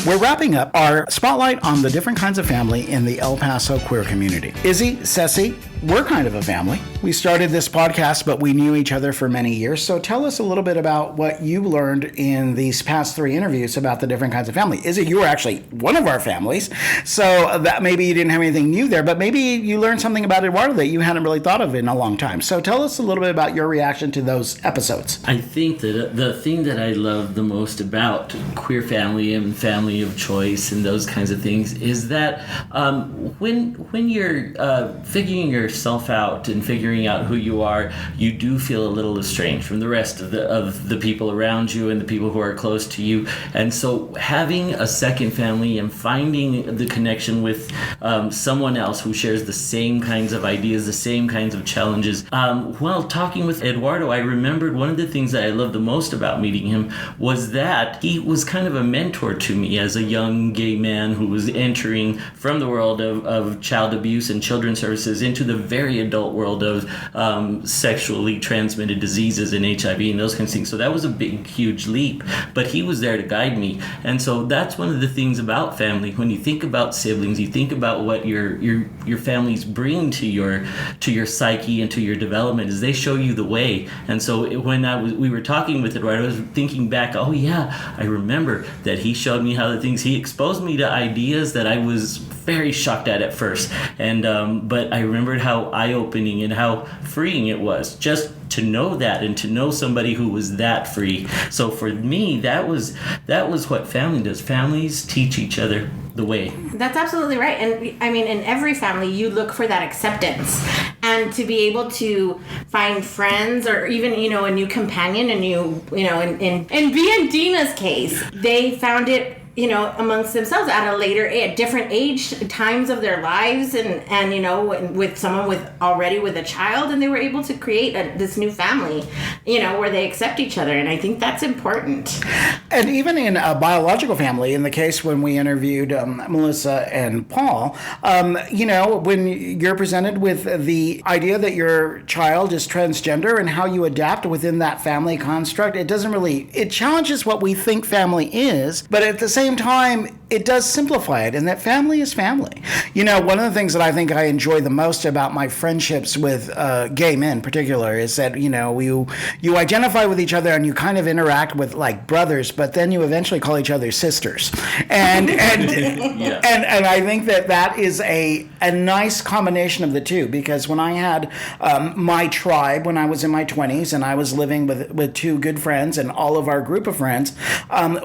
We're wrapping up our spotlight on the different kinds of family in the El Paso queer community. Izzy, Ceci, we're kind of a family. We started this podcast, but we knew each other for many years. So tell us a little bit about what you learned in these past 3 interviews about the different kinds of family. Izzy, you were actually one of our families, so that maybe you didn't have anything new there, but maybe you learned something about Eduardo that you hadn't really thought of in a long time. So tell us a little bit about your reaction to those episodes. I think that the thing that I love the most about queer family and family of choice and those kinds of things is that when you're figuring yourself out and figuring out who you are, you do feel a little estranged from the rest of the people around you and the people who are close to you. And so having a second family and finding the connection with someone else who shares the same kinds of ideas, the same kinds of challenges. While talking with Eduardo, I remembered one of the things that I loved the most about meeting him was that he was kind of a mentor to me as a young gay man who was entering from the world of child abuse and children's services into the very adult world of sexually transmitted diseases and HIV and those kinds of things. So that was a big, huge leap. But he was there to guide me. And so that's one of the things about family. When you think about siblings, you think about what your families bring to your psyche and to your development is they show you the way. And so when we were talking with Eduardo, I was thinking back, oh yeah, I remember that he showed me how the things, he exposed me to ideas that I was very shocked at first. And but I remembered how eye-opening and how freeing it was just to know that and to know somebody who was that free. So for me, that was what family does. Families teach each other the way. That's absolutely right. And I mean, in every family, you look for that acceptance. And to be able to find friends or even, a new companion, in B and Dina's case, they found it, amongst themselves at a later age, different age times of their lives and with someone with a child, and they were able to create this new family, where they accept each other. And I think that's important. And even in a biological family, in the case when we interviewed Melissa and Paul, when you're presented with the idea that your child is transgender and how you adapt within that family construct, it challenges what we think family is, but at the same time, it does simplify it, and that family is family. One of the things that I think I enjoy the most about my friendships with gay men in particular is that, you identify with each other and you kind of interact with like brothers, but then you eventually call each other sisters. And yeah. and I think that is a nice combination of the two, because when I had my tribe when I was in my 20s and I was living with 2 good friends and all of our group of friends,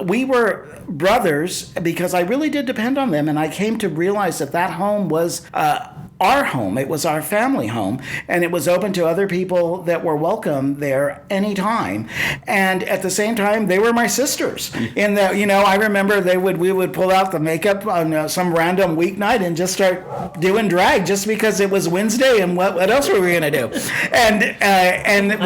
we were brothers because I really did depend on them, and I came to realize that home was our home. It was our family home, and it was open to other people that were welcome there anytime. And at the same time, they were my sisters. In that, I remember we would pull out the makeup on some random weeknight and just start doing drag just because it was Wednesday, and what else were we going to do? And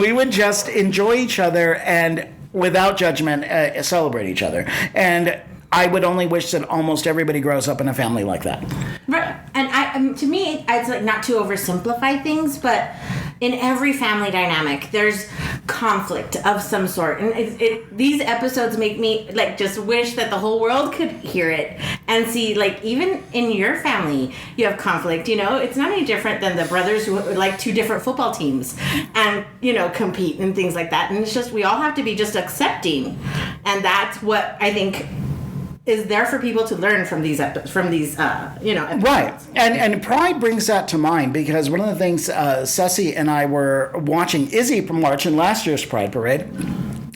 we would just enjoy each other and without judgment celebrate each other. And I would only wish that almost everybody grows up in a family like that. Right. And to me, it's like not to oversimplify things, but in every family dynamic, there's conflict of some sort. And these episodes make me just wish that the whole world could hear it and see, even in your family, you have conflict. It's not any different than the brothers who like 2 different football teams and, compete and things like that. And it's just, we all have to be just accepting. And that's what I think is there for people to learn from these episodes. Right. And Pride brings that to mind, because one of the things Ceci and I were watching Izzy from watching last year's Pride Parade.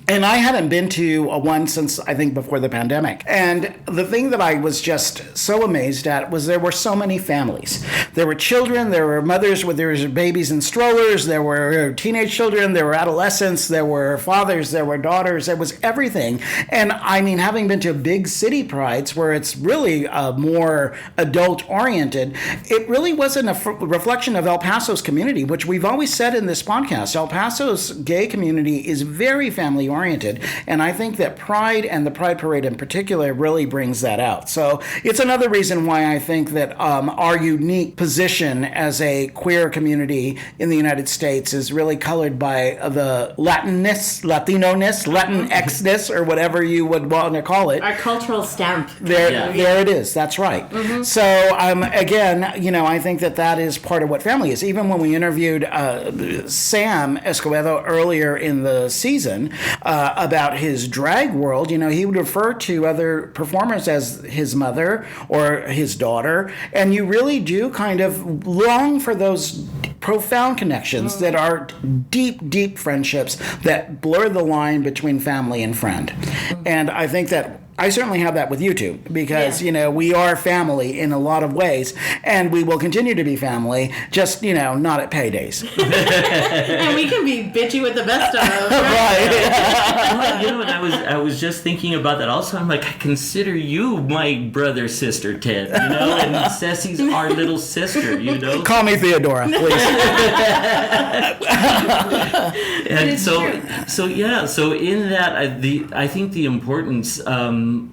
And I hadn't been to one since, I think, before the pandemic. And the thing that I was just so amazed at was there were so many families. There were children, there were mothers with their babies in strollers, there were teenage children, there were adolescents, there were fathers, there were daughters, there was everything. And I mean, having been to big city prides where it's really more adult-oriented, it really wasn't a reflection of El Paso's community, which we've always said in this podcast. El Paso's gay community is very family-oriented. oriented. And I think that Pride and the Pride Parade in particular really brings that out. So it's another reason why I think that our unique position as a queer community in the United States is really colored by the Latinoness, Latinx-ness, or whatever you would want to call it. Our cultural stamp. There it is. That's right. Mm-hmm. So again, I think that is part of what family is. Even when we interviewed Sam Escobedo earlier in the season about his drag world, he would refer to other performers as his mother or his daughter, and you really do kind of long for those profound connections that are deep, deep friendships that blur the line between family and friend. And I think that I certainly have that with you two because, we are family in a lot of ways, and we will continue to be family, just, not at paydays. And we can be bitchy with the best of them. Right. And I was just thinking about that also. I'm like, I consider you my brother, sister, Ted, and Ceci's our little sister, Call me Theodora, please. And so in that, I think the importance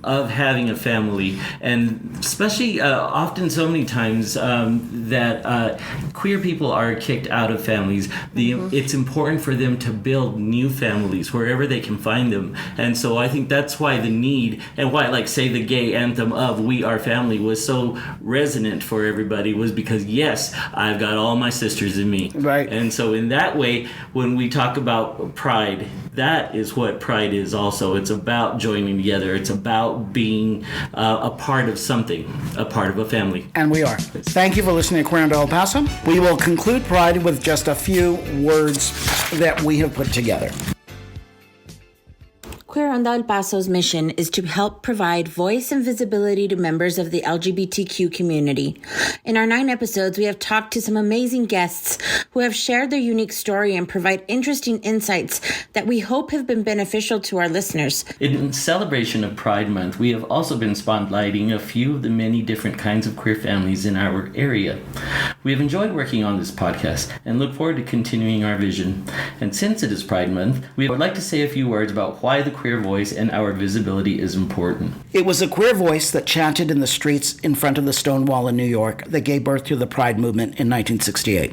of having a family, and especially often so many times that queer people are kicked out of families, it's important for them to build new families wherever they can find them. And so I think that's why the need, and why, like, say, the gay anthem of We Are Family was so resonant for everybody, was because, yes, I've got all my sisters in me. Right. And so in that way, when we talk about pride, that is what pride is also. It's about joining together. It's about being a part of something, a part of a family. And we are. Thank you for listening to Queer Onda El Paso. We will conclude Pride with just a few words that we have put together. Queer Onda El Paso's mission is to help provide voice and visibility to members of the LGBTQ community. In our 9 episodes, we have talked to some amazing guests who have shared their unique story and provide interesting insights that we hope have been beneficial to our listeners. In celebration of Pride Month, we have also been spotlighting a few of the many different kinds of queer families in our area. We have enjoyed working on this podcast and look forward to continuing our vision. And since it is Pride Month, we would like to say a few words about why the queer voice and our visibility is important. It was a queer voice that chanted in the streets in front of the Stone Wall in New York that gave birth to the Pride movement in 1968.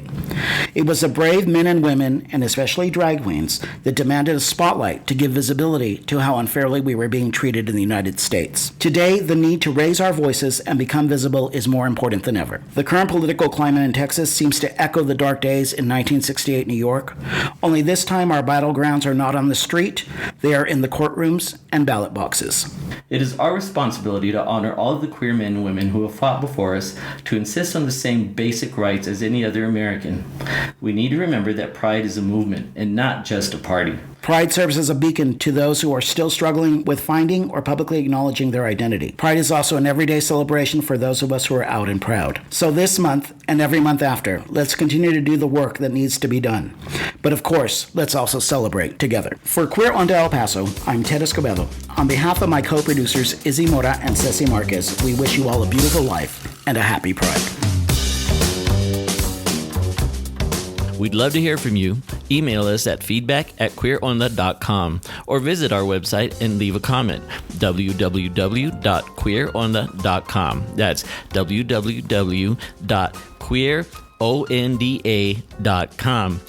It was the brave men and women, and especially drag queens, that demanded a spotlight to give visibility to how unfairly we were being treated in the United States. Today, the need to raise our voices and become visible is more important than ever. The current political climate in Texas seems to echo the dark days in 1968 New York, only this time our battlegrounds are not on the street, they are in the courtrooms and ballot boxes. It is our responsibility to honor all of the queer men and women who have fought before us, to insist on the same basic rights as any other American. We need to remember that Pride is a movement and not just a party. Pride serves as a beacon to those who are still struggling with finding or publicly acknowledging their identity. Pride is also an everyday celebration for those of us who are out and proud. So this month and every month after, let's continue to do the work that needs to be done. But of course, let's also celebrate together. For Queer Onda El Paso, I'm Ted Escobedo. On behalf of my co-producers Izzy Mora and Ceci Marquez, we wish you all a beautiful life and a happy Pride. We'd love to hear from you. Email us at feedback@queeronda.com or visit our website and leave a comment, www.queeronda.com. That's www.queeronda.com.